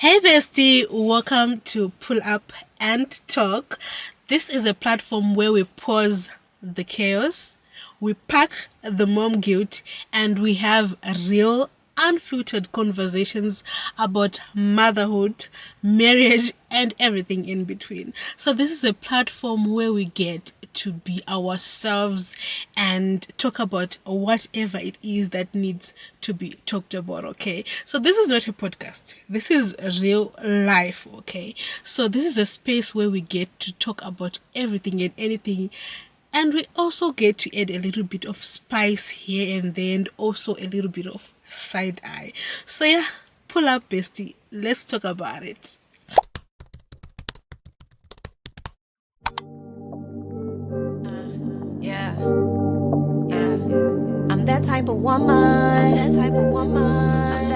Hey bestie, welcome to Pull Up and Talk. This is a platform where we pause the chaos, we pack the mom guilt, and we have real, unfiltered conversations about motherhood, marriage, and everything in between. So, this is a platform where we get to be ourselves and talk about whatever it is that needs to be talked about. Okay, so this is not a podcast, this is real life. Okay, so this is a space where we get to talk about everything and anything, and we also get to add a little bit of spice here and there, and also a little bit of side eye. So yeah, pull up bestie, let's talk about it. Yeah, yeah. I'm that type of woman. I'm that type of woman.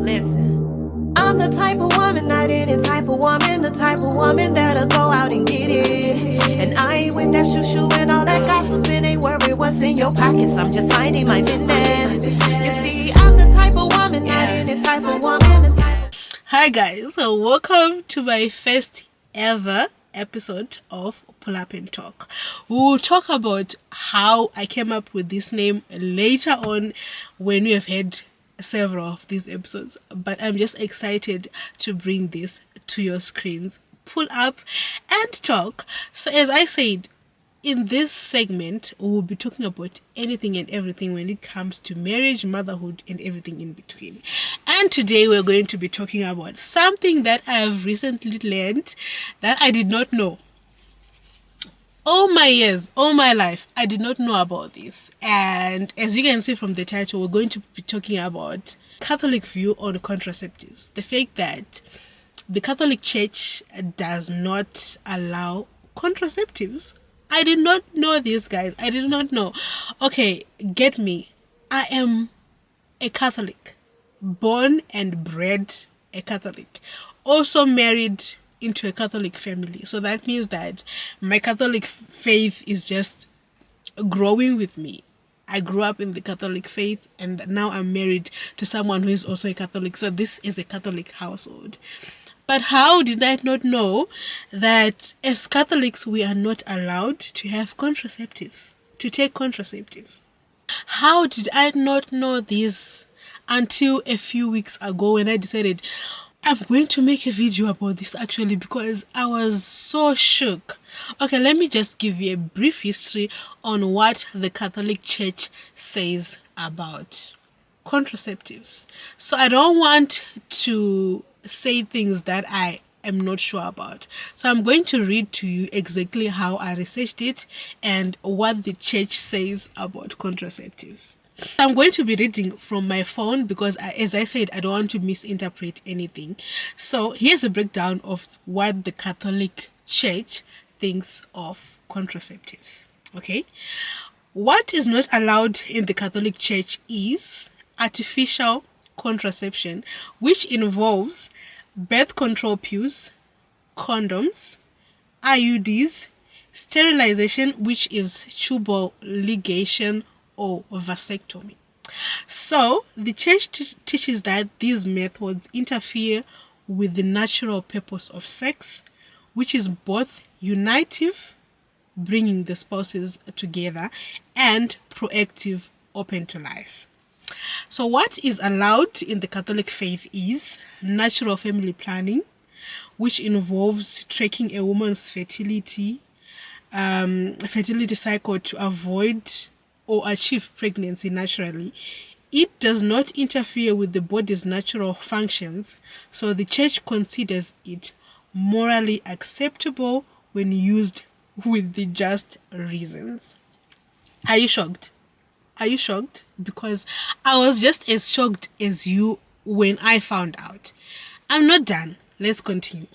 Listen, I'm the type of woman, not any type of woman, the type of woman that'll go out and get it. And I ain't with that shoo and all that gossiping. Ain't worried what's in your pockets. I'm just minding my business. You see, I'm the type of woman, not any type of woman, the type of... Hi guys, so welcome to my first ever episode of Pull Up and Talk. We will talk about how I came up with this name later on when we have had several of these episodes, but I'm just excited to bring this to your screens. Pull Up and Talk. So as I said, in this segment, we will be talking about anything and everything when it comes to marriage, motherhood, and everything in between. And today we're going to be talking about something that I have recently learned that I did not know. All my years, all my life, I did not know about this. And as you can see from the title, we're going to be talking about Catholic view on contraceptives. The fact that the Catholic Church does not allow contraceptives. I did not know this, guys. I did not know. Okay, get me. I am a Catholic, born and bred a Catholic, also married into a Catholic family. So that means that my Catholic faith is just growing with me. I grew up in the Catholic faith, and now I'm married to someone who is also a Catholic. So this is a Catholic household. But how did I not know that as Catholics we are not allowed to have contraceptives, to take contraceptives? How did I not know this until a few weeks ago when I decided I'm going to make a video about this actually, because I was so shook. Okay, let me just give you a brief history on what the Catholic Church says about contraceptives. So I don't want to say things that I am not sure about. So I'm going to read to you exactly how I researched it and what the church says about contraceptives. I'm going to be reading from my phone because, as I said, I don't want to misinterpret anything. So here's a breakdown of what the Catholic Church thinks of contraceptives. Okay, what is not allowed in the Catholic Church is artificial contraception, which involves birth control pills, condoms, IUDs, sterilization, which is tubal ligation or vasectomy. So the church teaches that these methods interfere with the natural purpose of sex, which is both unitive, bringing the spouses together, and proactive, open to life. So what is allowed in the Catholic faith is natural family planning, which involves tracking a woman's fertility cycle to avoid or achieve pregnancy naturally. It does not interfere with the body's natural functions, so the church considers it morally acceptable when used with the just reasons. Are you shocked? Are you shocked? Because I was just as shocked as you when I found out. I'm not done. Let's continue.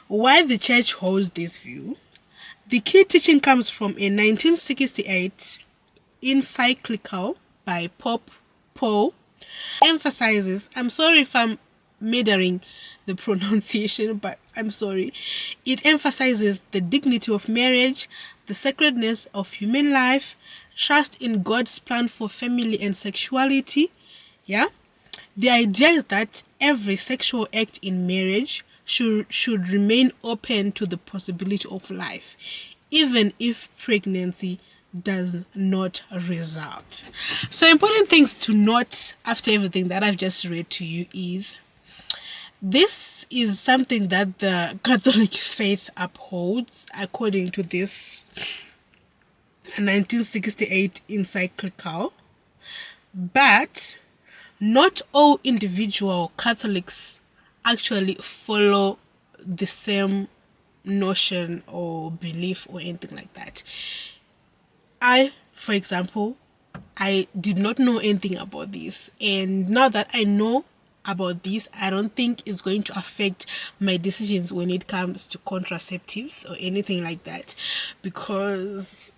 Why the church holds this view? The key teaching comes from a 1968 encyclical by Pope Paul. Emphasizes, I'm sorry if I'm murdering the pronunciation, but I'm sorry. It emphasizes the dignity of marriage, the sacredness of human life, trust in God's plan for family and sexuality, yeah, The idea is that every sexual act in marriage should remain open to the possibility of life, even if pregnancy does not result. So, important things to note after everything that I've just read to you is this is something that the Catholic faith upholds according to this 1968 encyclical, but not all individual Catholics actually follow the same notion or belief or anything like that. I, for example, I did not know anything about this, and now that I know about this, I don't think it's going to affect my decisions when it comes to contraceptives or anything like that, because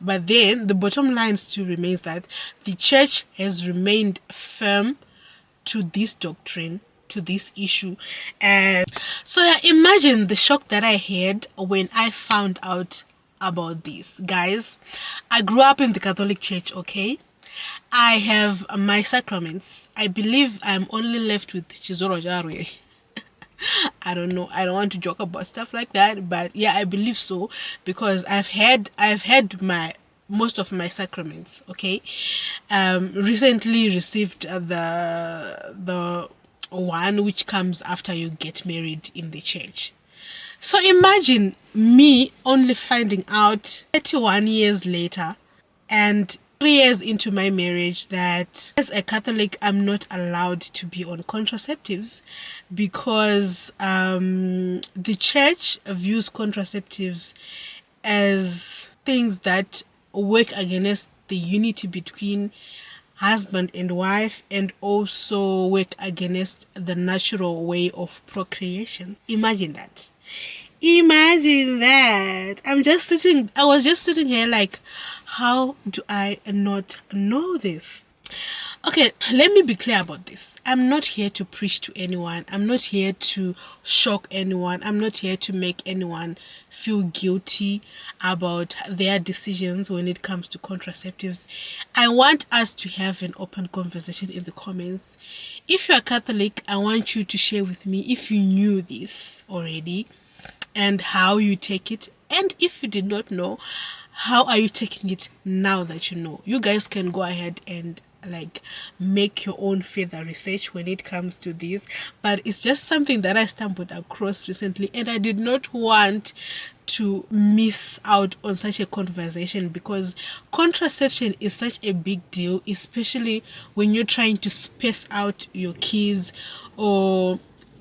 but then the bottom line still remains that the church has remained firm to this doctrine, to this issue. And so yeah, imagine the shock that I had when I found out about this. Guys, I grew up in the Catholic Church, okay? I have my sacraments. I believe I'm only left with Chizoro Jarwe. I don't know. I don't want to joke about stuff like that, but yeah, I believe so because I've had my most of my sacraments. Okay, recently received the one which comes after you get married in the church. So imagine me only finding out 31 years later and 3 years into my marriage that as a Catholic I'm not allowed to be on contraceptives because the church views contraceptives as things that work against the unity between husband and wife and also work against the natural way of procreation. Imagine that. Imagine that. I was just sitting here like, how do I not know this? Okay, let me be clear about this. I'm not here to preach to anyone. I'm not here to shock anyone. I'm not here to make anyone feel guilty about their decisions when it comes to contraceptives. I want us to have an open conversation in the comments. If you're Catholic, I want you to share with me if you knew this already and how you take it. And if you did not know, how are you taking it now that you know? You guys can go ahead and like make your own further research when it comes to this, but it's just something that I stumbled across recently and I did not want to miss out on such a conversation because contraception is such a big deal, especially when you're trying to space out your kids. Or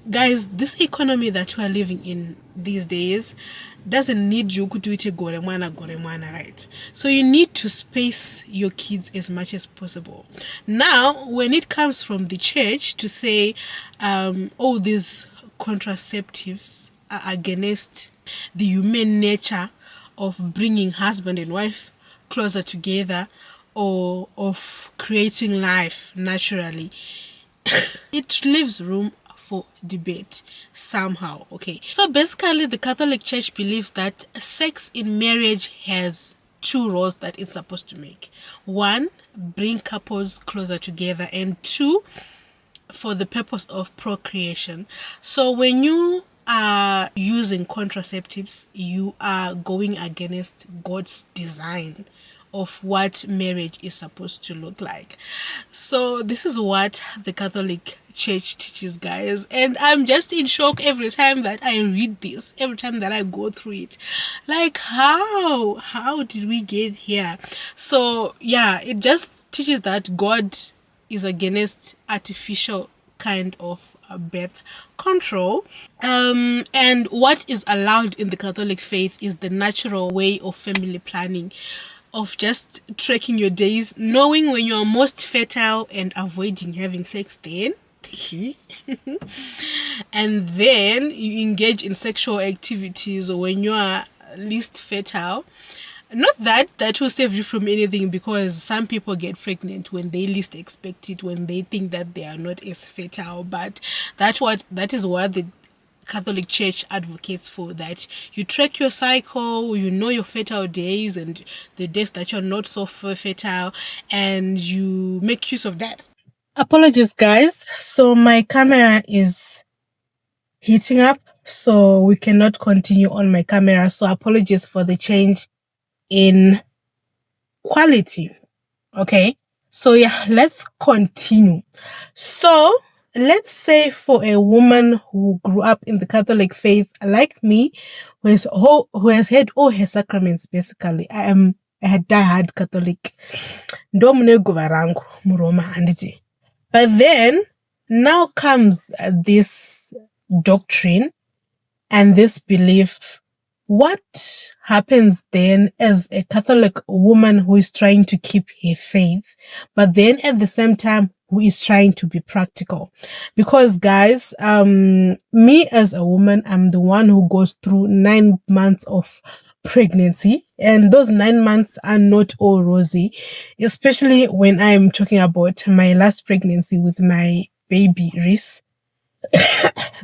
guys, this economy that we are living in these days doesn't need you to do it goremwana, right? So you need to space your kids as much as possible. Now, when it comes from the church to say, oh, these contraceptives are against the human nature of bringing husband and wife closer together or of creating life naturally, it leaves room for debate somehow. Okay, so basically the Catholic Church believes that sex in marriage has two roles that it's supposed to make. One, bring couples closer together, and two, for the purpose of procreation. So when you are using contraceptives, you are going against God's design of what marriage is supposed to look like. So this is what the Catholic Church teaches, guys, and I'm just in shock every time that I read this, every time that I go through it. Like, how did we get here? So yeah, it just teaches that God is against artificial kind of birth control, and what is allowed in the Catholic faith is the natural way of family planning, of just tracking your days, knowing when you're most fertile and avoiding having sex then. And then you engage in sexual activities when you are least fertile. Not that will save you from anything, because some people get pregnant when they least expect it, when they think that they are not as fertile, but that is what the Catholic Church advocates for, that you track your cycle, you know your fertile days and the days that you're not so fertile, and you make use of that. Apologies, guys. So my camera is heating up, so we cannot continue on my camera. So apologies for the change in quality. Okay. So yeah, let's continue. So let's say for a woman who grew up in the Catholic faith, like me, who has had all her sacraments, basically. I am a diehard Catholic. But then now comes this doctrine and this belief. What happens then as a Catholic woman who is trying to keep her faith, but then at the same time who is trying to be practical? Because guys, me as a woman, I'm the one who goes through 9 months of pregnancy, and those 9 months are not all rosy, especially when I'm talking about my last pregnancy with my baby Reese.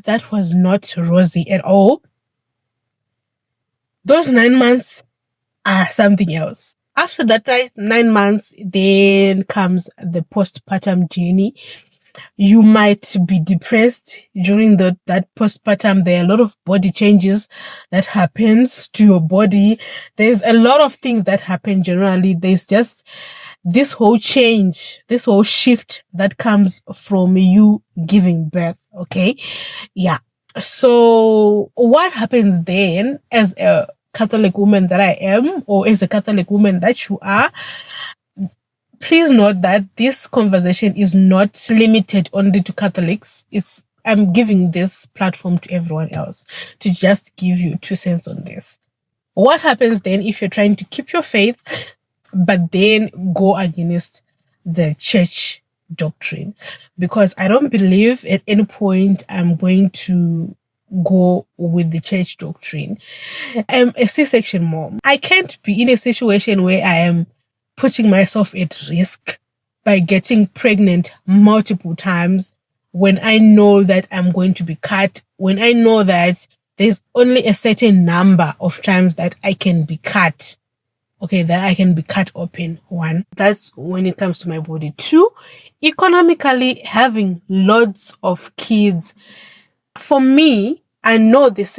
That was not rosy at all. Those 9 months are something else. After that 9 months, then comes the postpartum journey. You might be depressed during that postpartum. There are a lot of body changes that happens to your body. There's a lot of things that happen generally. There's just this whole change, this whole shift that comes from you giving birth. Okay. Yeah. So what happens then as a Catholic woman that I am, or as a Catholic woman that you are? Please note that this conversation is not limited only to Catholics. I'm giving this platform to everyone else to just give you 2 cents on this. What happens then if you're trying to keep your faith, but then go against the church doctrine? Because I don't believe at any point I'm going to go with the church doctrine. I'm a C-section mom. I can't be in a situation where I am putting myself at risk by getting pregnant multiple times when I know that I'm going to be cut, when I know that there's only a certain number of times that I can be cut. Okay, that I can be cut open. 1, that's when it comes to my body. 2, economically, having lots of kids, for me, I know this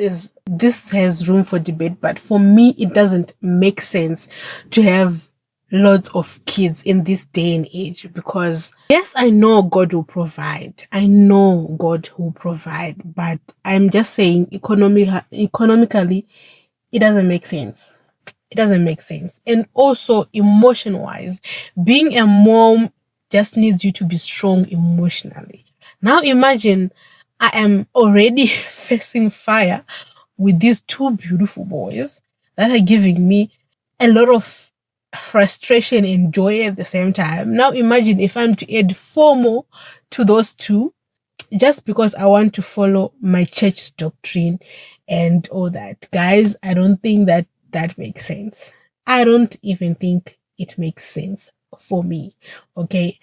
has room for debate, but for me, it doesn't make sense to have lots of kids in this day and age, because yes, I know God will provide. I know God will provide, but I'm just saying economically, it doesn't make sense. It doesn't make sense. And also emotion-wise, being a mom just needs you to be strong emotionally. Now imagine I am already facing fire with these 2 beautiful boys that are giving me a lot of frustration and joy at the same time. Now imagine if I'm to add 4 more to those 2, just because I want to follow my church doctrine and all that. Guys, I don't think that makes sense. I don't even think it makes sense for me. Okay.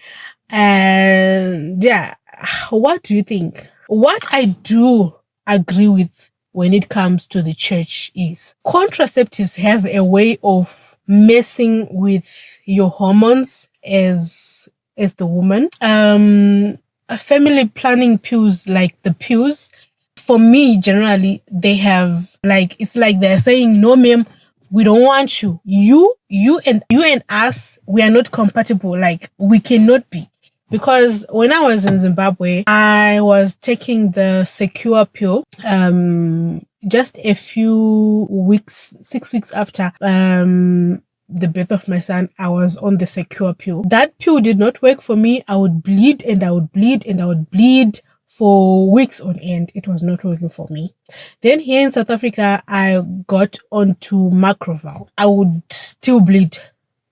And yeah, what do you think? What I do agree with when it comes to the church is contraceptives have a way of messing with your hormones as the woman. Family planning pills, like the pills, for me, generally, they have, like, it's like they're saying, no, ma'am, we don't want you. You and us, we are not compatible. Like, we cannot be. Because when I was in Zimbabwe, I was taking the secure pill. Just a few weeks, 6 weeks after the birth of my son, I was on the secure pill. That pill did not work for me. I would bleed and I would bleed and I would bleed for weeks on end. It was not working for me. Then here in South Africa, I got onto Macroval. I would still bleed.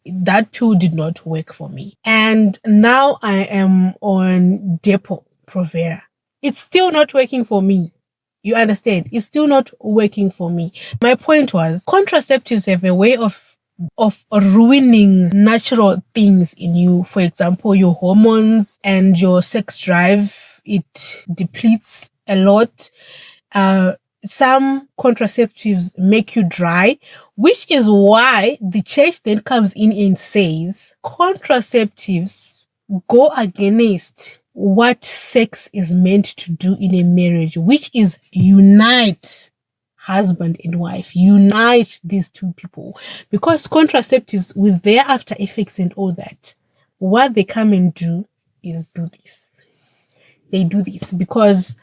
That pill did not work for me. And now I am on Depo Provera. It's still not working for me. You understand? It's still not working for me. My point was, contraceptives have a way of ruining natural things in you. For example, your hormones and your sex drive. It depletes a lot. some contraceptives make you dry, which is why the church then comes in and says contraceptives go against what sex is meant to do in a marriage, which is unite husband and wife, unite these two people. Because contraceptives, with their after effects and all that, what they come and do is do this. They do this because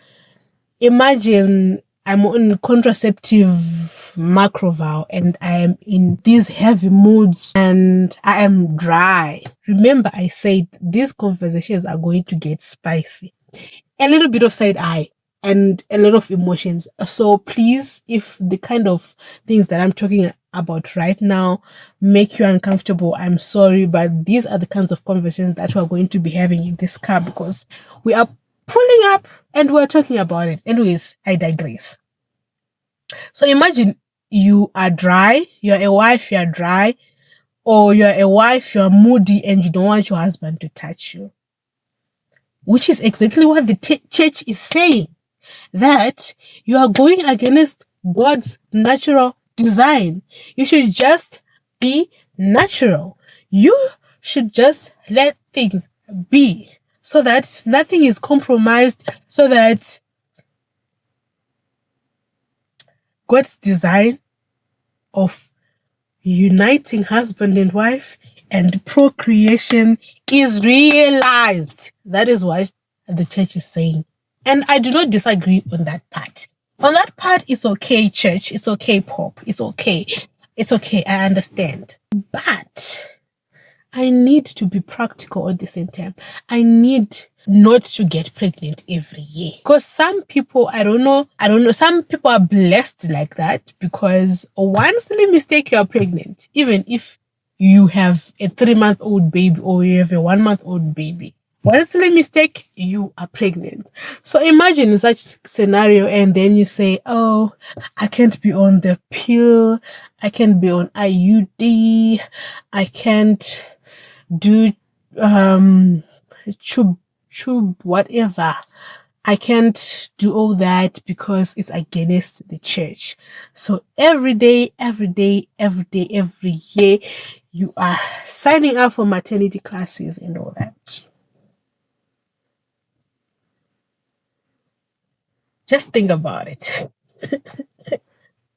imagine I'm on contraceptive macro vow and I am in these heavy moods and I am dry. Remember, I said these conversations are going to get spicy. A little bit of side eye and a lot of emotions. So please, if the kind of things that I'm talking about right now make you uncomfortable, I'm sorry, but these are the kinds of conversations that we're going to be having in this car because we are pulling up and we're talking about it. Anyways, I digress. So imagine you are dry, you're a wife, you're dry, or you're a wife, you're moody and you don't want your husband to touch you. Which is exactly what the church is saying. That you are going against God's natural design. You should just be natural. You should just let things be so that nothing is compromised, so that God's design of uniting husband and wife and procreation is realized. That is what the church is saying. And I do not disagree on that part. On that part, it's okay, church. It's okay, pop. It's okay. It's okay. I understand. But I need to be practical at the same time. I need not to get pregnant every year. Because some people, I don't know, some people are blessed like that because one silly mistake, you are pregnant. Even if you have a 3-month-old baby or you have a 1-month-old baby. One silly mistake, you are pregnant. So imagine such scenario and then you say, oh, I can't be on the pill. I can't be on IUD. I can't do chub whatever. I can't do all that because it's against the church. So every year, you are signing up for maternity classes and all that. Just think about it.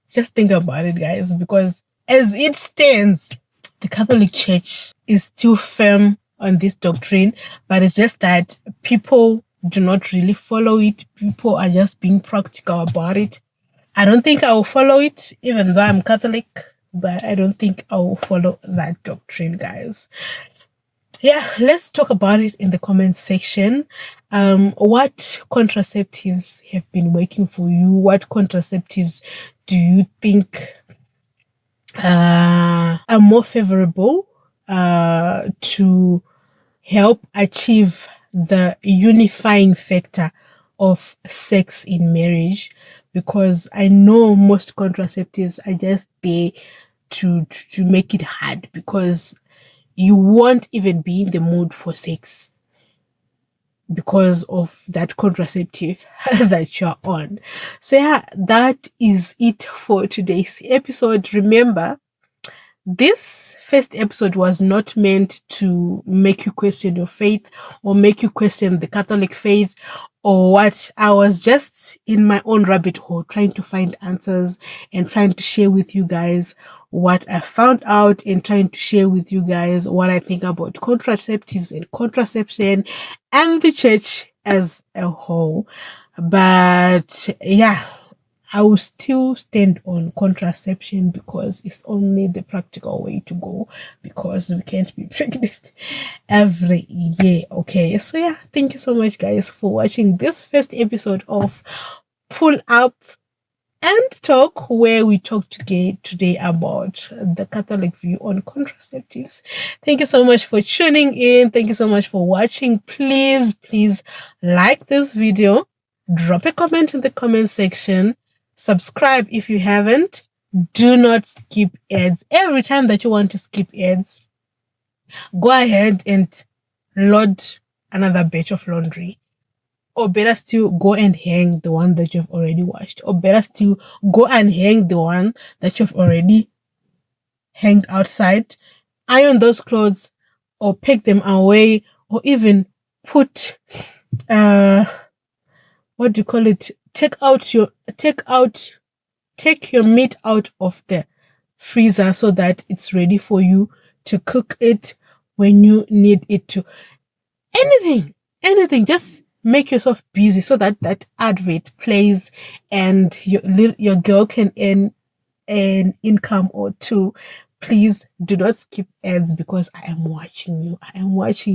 Just think about it, guys, because as it stands, the Catholic Church is still firm on this doctrine, but it's just that people do not really follow it. People are just being practical about it. I don't think I will follow it, even though I'm Catholic, but I don't think I will follow that doctrine, guys. Yeah, let's talk about it in the comment section. What contraceptives have been working for you? What contraceptives do you think are more favorable to help achieve the unifying factor of sex in marriage? Because I know most contraceptives are just there to make it hard, because you won't even be in the mood for sex because of that contraceptive that you're on. So yeah, that is it for today's episode. Remember, this first episode was not meant to make you question your faith or make you question the Catholic faith or what. I was just in my own rabbit hole trying to find answers and trying to share with you guys what I found out and trying to share with you guys what I think about contraceptives and contraception and the church as a whole. But yeah, I will still stand on contraception because it's only the practical way to go, because we can't be pregnant every year. Okay, so yeah, thank you so much, guys, for watching this first episode of Pull Up and Talk, where we talk today about the Catholic view on contraceptives. Thank you so much for tuning in. Thank you so much for watching. Please like this video, drop a comment in the comment section, subscribe if you haven't. Do not skip ads. Every time that you want to skip ads, go ahead and load another batch of laundry. Or better still, go and hang the one that you've already washed. Or better still, go and hang the one that you've already hanged outside. Iron those clothes or pack them away, or even put what do you call it? Take your meat out of the freezer so that it's ready for you to cook it when you need it to. Anything, just make yourself busy so that that advert plays and your girl can earn an income or two. Please do not skip ads because I am watching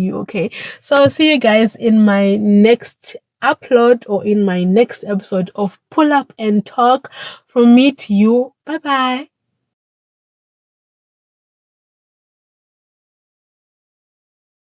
you. Okay. So I'll see you guys in my next upload or in my next episode of Pull Up and Talk. From me to you. Bye bye.